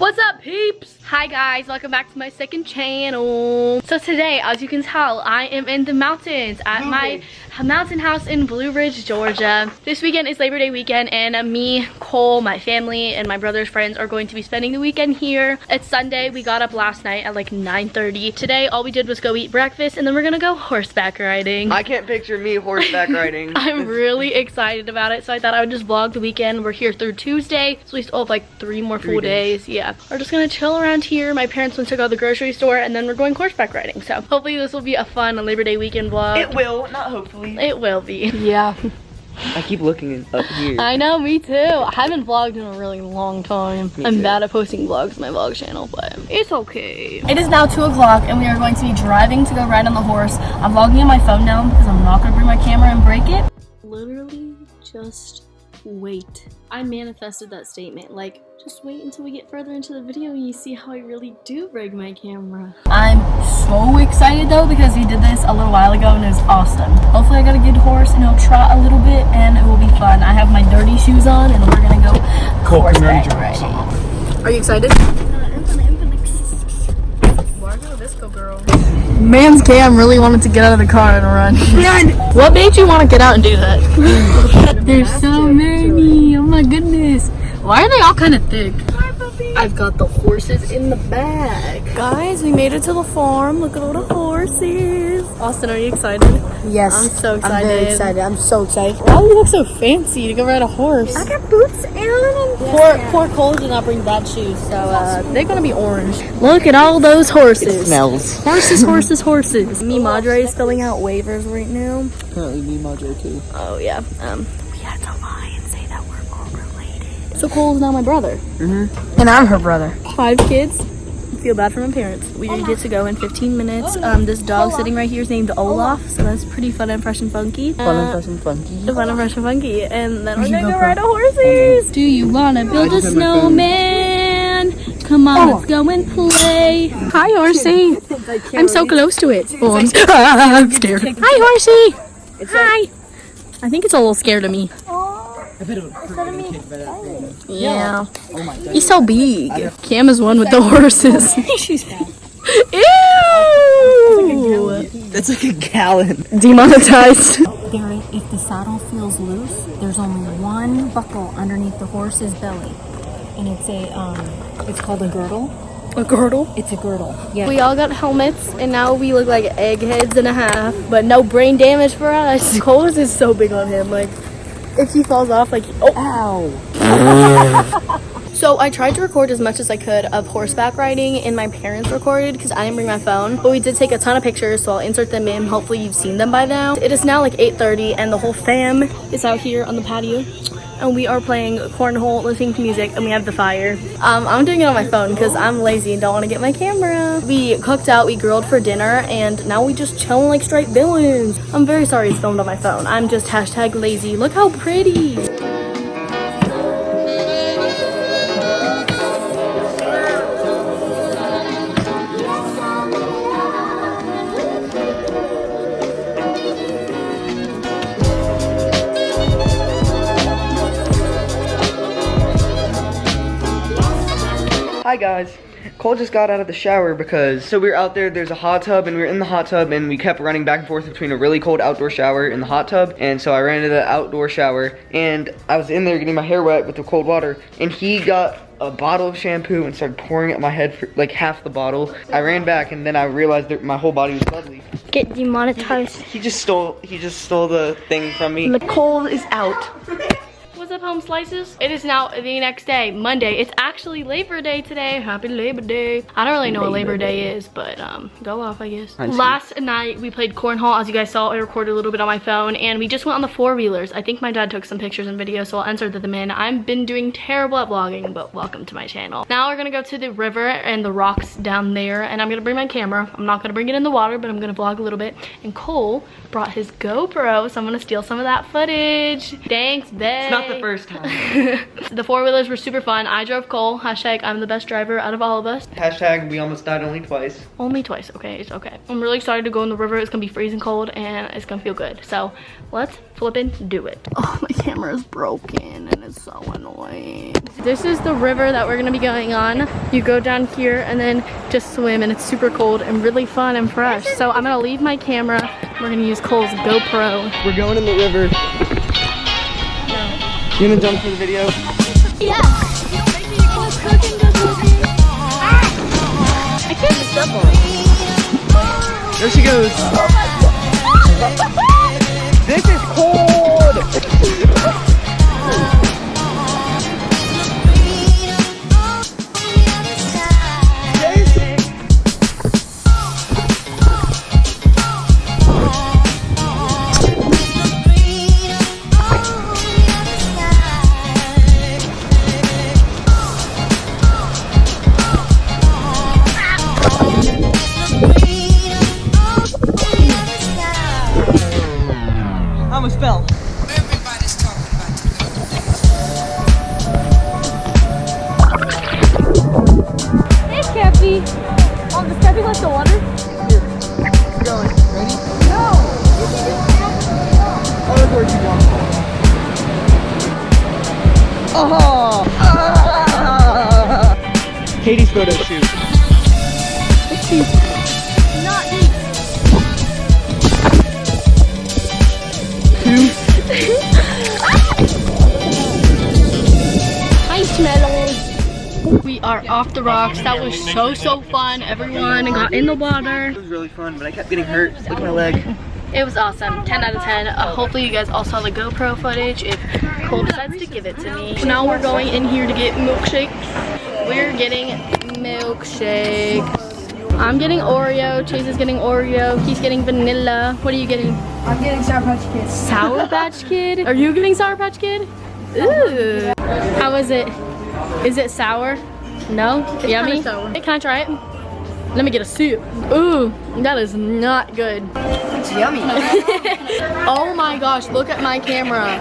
What's up, peeps? Hi guys, welcome back to my second channel. So today, as you can tell, I am in the mountains at my mountain house in Blue Ridge, Georgia. This weekend is Labor Day weekend, and me, Cole, my family, and my brother's friends are going to be spending the weekend here. It's Sunday. We got up last night at like 9:30. Today, all we did was go eat breakfast, and then we're gonna go horseback riding. I can't picture me horseback riding. I'm really excited about it, so I thought I would just vlog the weekend. We're here through Tuesday, so we still have like 3 more full days. Yeah, we're just gonna chill around here. My parents went to go to the grocery store, and then we're going horseback riding. So hopefully this will be a fun Labor Day weekend vlog. It will, not hopefully. It will be. Yeah. I keep looking up here. I know, me too. I haven't vlogged in a really long time. I'm bad at posting vlogs on my vlog channel, but it's okay. It is now 2 o'clock, and we are going to be driving to go ride on the horse. I'm vlogging on my phone now because I'm not gonna bring my camera and break it. Literally just wait. I manifested that statement. Like, just wait until we get further into the video and you see how I really do break my camera. I'm so excited though because we did this a little while ago and it was awesome. Hopefully I got a good horse and he'll trot a little bit and it will be fun. I have my dirty shoes on and we're gonna go horseback riding. Are you excited? Girl. Man's cam really wanted to get out of the car and run. What made you want to get out and do that? There's so many. Oh my goodness. Why are they all kind of thick? Hi, puppy. I've got the horses in the bag. Guys, we made it to the farm. Look at all the horses. Austin, are you excited? Yes. I'm so excited. I'm very excited. I'm so excited. Why do you look so fancy to go ride a horse? I got boots and Poor Cole did not bring bad shoes, so they're gonna be orange. Look at all those horses. It smells. Horses. Me Madre is filling out waivers right now. Apparently me Madre too. Oh yeah. We had to lie and say that we're all related. So Cole's now my brother. and I'm her brother. 5 kids. Feel bad for my parents. We get to go in 15 minutes. This dog sitting right here is named Olaf, so that's pretty fun and fresh and funky. Fun and fresh and funky. Fun and fresh and funky. And then we're gonna go ride a horses. Do you wanna build a snowman? Come on, let's go and play. Hi, horsey. I'm so close to it. Oh, I'm scared. Hi, horsey. Hi. I think it's a little scared of me. I bet it would hurt me. Yeah. Oh my god. He's so big. Cam is one with the horses. She's fat. Ew! That's like a gallon. Demonetized. Gary, if the saddle feels loose, there's only one buckle underneath the horse's belly. And it's called a girdle. A girdle? It's a girdle. Yeah. We all got helmets, and now we look like eggheads and a half, but no brain damage for us. Cole's is so big on him, like, if he falls off, like, oh. Ow. So I tried to record as much as I could of horseback riding, and my parents recorded because I didn't bring my phone, but we did take a ton of pictures, so I'll insert them in. Hopefully you've seen them by now. It is now like 8:30 and the whole fam is out here on the patio and we are playing cornhole, listening to music, and we have the fire. I'm doing it on my phone because I'm lazy and don't want to get my camera. We cooked out, we grilled for dinner, and now we just chilling like straight villains. I'm very sorry it's filmed on my phone. I'm just #lazy. Look how pretty. Hi guys. Cole just got out of the shower because, so we were out there's a hot tub, and we were in the hot tub and we kept running back and forth between a really cold outdoor shower and the hot tub, and so I ran into the outdoor shower and I was in there getting my hair wet with the cold water, and he got a bottle of shampoo and started pouring it on my head for like half the bottle. I ran back and then I realized that my whole body was bubbly. Get demonetized. He just stole the thing from me. Nicole is out. What's up, home slices? It is now the next day, Monday. It's actually Labor Day today. Happy Labor Day. I don't really know what Labor Day is, but go off, I guess. Last night we played cornhole. As you guys saw, I recorded a little bit on my phone, and we just went on the 4-wheelers. I think my dad took some pictures and videos, so I'll insert them in. I've been doing terrible at vlogging, but welcome to my channel. Now we're gonna go to the river and the rocks down there, and I'm gonna bring my camera. I'm not gonna bring it in the water, but I'm gonna vlog a little bit. And Cole brought his GoPro, so I'm gonna steal some of that footage. Thanks, babe. It's not the first first time. The four-wheelers were super fun. I drove Cole. Hashtag I'm the best driver out of all of us. Hashtag we almost died only twice. Only twice, okay, it's okay. I'm really excited to go in the river. It's gonna be freezing cold and it's gonna feel good. So let's flippin' do it. Oh, my camera is broken and it's so annoying. This is the river that we're gonna be going on. You go down here and then just swim, and it's super cold and really fun and fresh. So I'm gonna leave my camera. We're gonna use Cole's GoPro. We're going in the river. You gonna jump for the video? Yeah. I can't step on it. There she goes. This is cold. Almost fell. Everybody's talking about Hey, Cappy. Oh, does Cappy like the water? Here. Keep going. Ready? No! Oh, that's where you want. Oh! Katie's photo shoot. Let's see. Not me. We are off the rocks. That was so fun. Everyone got in the water. It was really fun, but I kept getting hurt. Look at my leg. It was awesome. 10 out of 10. Hopefully you guys all saw the GoPro footage if Cole decides to give it to me. Now we're going in here to get milkshakes. We're getting milkshakes. I'm getting Oreo. Chase is getting Oreo. He's getting vanilla. What are you getting? I'm getting Sour Patch Kids. Sour Patch Kid? Are you getting Sour Patch Kid? Ooh. How is it? Is it sour? No? It's yummy? Sour. Hey, can I try it? Let me get a sip. Ooh, that is not good. It's yummy. Oh my gosh, look at my camera.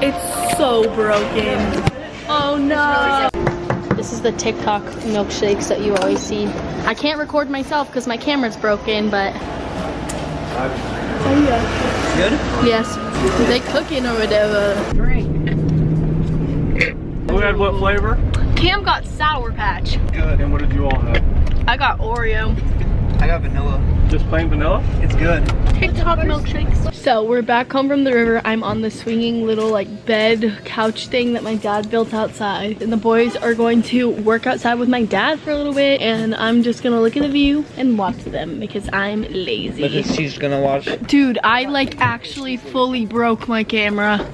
It's so broken. Oh no. This is the TikTok milkshakes that you always see. I can't record myself because my camera's broken, but... Oh yeah. Good? Yes. They cooking or whatever. Who had what flavor? Cam got Sour Patch. Good. And what did you all have? I got Oreo. I got vanilla. Just plain vanilla? It's good. TikTok milkshakes. So we're back home from the river. I'm on the swinging little like bed couch thing that my dad built outside. And the boys are going to work outside with my dad for a little bit. And I'm just gonna look at the view and watch them because I'm lazy. Because she's gonna watch. Dude, I like actually fully broke my camera.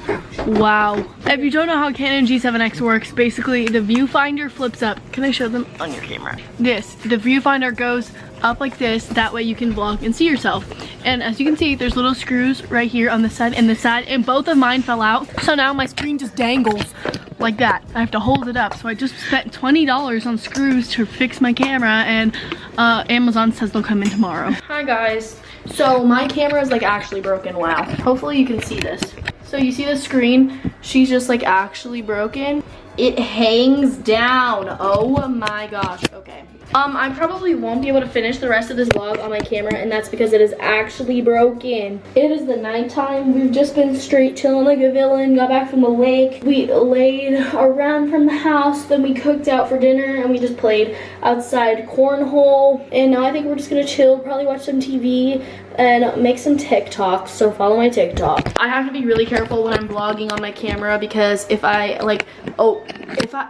Wow. If you don't know how Canon G7X works, basically the viewfinder flips up. Can I show them on your camera? The viewfinder goes up like this, that way you can vlog and see yourself. And as you can see, there's little screws right here on this side and this side, and both of mine fell out. So now my screen just dangles like that. I have to hold it up. So I just spent $20 on screws to fix my camera, and Amazon says they'll come in tomorrow. Hi guys. So my camera is like actually broken. Wow. Hopefully you can see this. So you see the screen? She's just like actually broken. It hangs down. Oh my gosh. Okay. I probably won't be able to finish the rest of this vlog on my camera, and that's because it is actually broken. It is the nighttime. We've just been straight chilling like a villain, got back from the lake. We laid around from the house, then we cooked out for dinner, and we just played outside cornhole. And now I think we're just gonna chill, probably watch some TV, and make some TikToks, so follow my TikTok. I have to be really careful when I'm vlogging on my camera because if I like,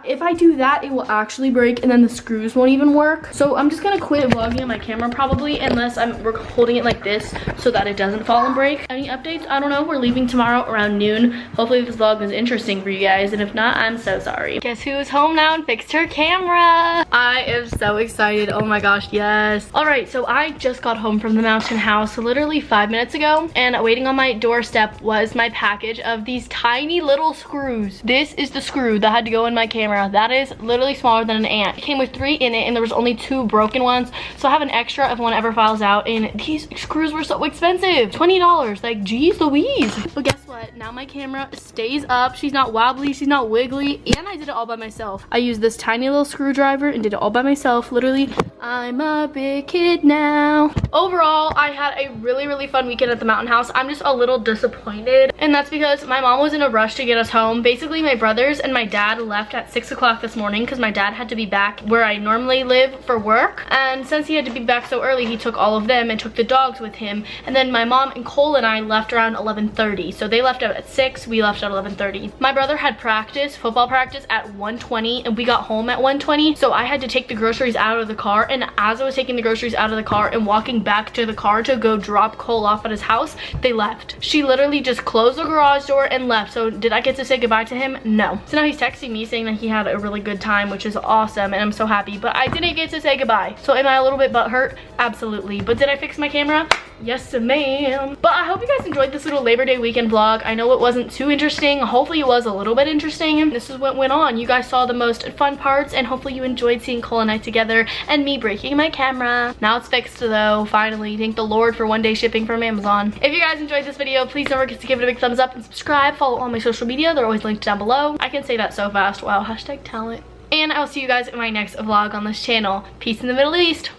if I do that, it will actually break and then the screws won't even work. So I'm just gonna quit vlogging on my camera probably unless we're holding it like this so that it doesn't fall and break. Any updates? I don't know. We're leaving tomorrow around noon. Hopefully this vlog was interesting for you guys, and if not, I'm so sorry. Guess who's home now and fixed her camera? I am so excited. Oh my gosh, yes. All right, so I just got home from the mountain house literally 5 minutes ago, and waiting on my doorstep was my package of these tiny little screws. This is the screw that had to go in my camera. That is literally smaller than an ant. It came with 3 in it, and there was only 2 broken ones, so I have an extra if one ever files out. And these screws were so expensive, $20. Like, geez Louise. But guess what? now my camera stays up. She's not wobbly, she's not wiggly, and I did it all by myself. I used this tiny little screwdriver and did it all by myself, literally. I'm a big kid now. Overall, I had a really fun weekend at the mountain house. I'm just a little disappointed, and that's because my mom was in a rush to get us home. Basically, my brothers and my dad left at 6 o'clock this morning because my dad had to be back where I normally live for work, and since he had to be back so early, he took all of them and took the dogs with him. And then my mom and Cole and I left around 11:30, so they left out at 6, we left at 11:30. My brother had practice, football practice, at 1:20, and we got home at 1:20, so I had to take the groceries out of the car, and as I was taking the groceries out of the car and walking back to the car to go drop Cole off at his house, they left. She literally just closed the garage door and left. So did I get to say goodbye to him? No. So now he's texting me saying that he had a really good time, which is awesome, and I'm so happy, but I didn't get to say goodbye. So am I a little bit butthurt? Absolutely. But did I fix my camera? Yes ma'am. But I hope you guys enjoyed this little Labor Day weekend vlog. I know it wasn't too interesting. Hopefully it was a little bit interesting. This is what went on. You guys saw the most fun parts, and hopefully you enjoyed seeing Cole and I together and me breaking my camera. Now it's fixed though, finally. Thank the Lord for one day shipping from Amazon. If you guys enjoyed this video, please don't forget to give it a big thumbs up and subscribe. Follow all my social media. They're always linked down below. I can say that so fast. Wow, hashtag talent. And I'll see you guys in my next vlog on this channel. Peace in the Middle East.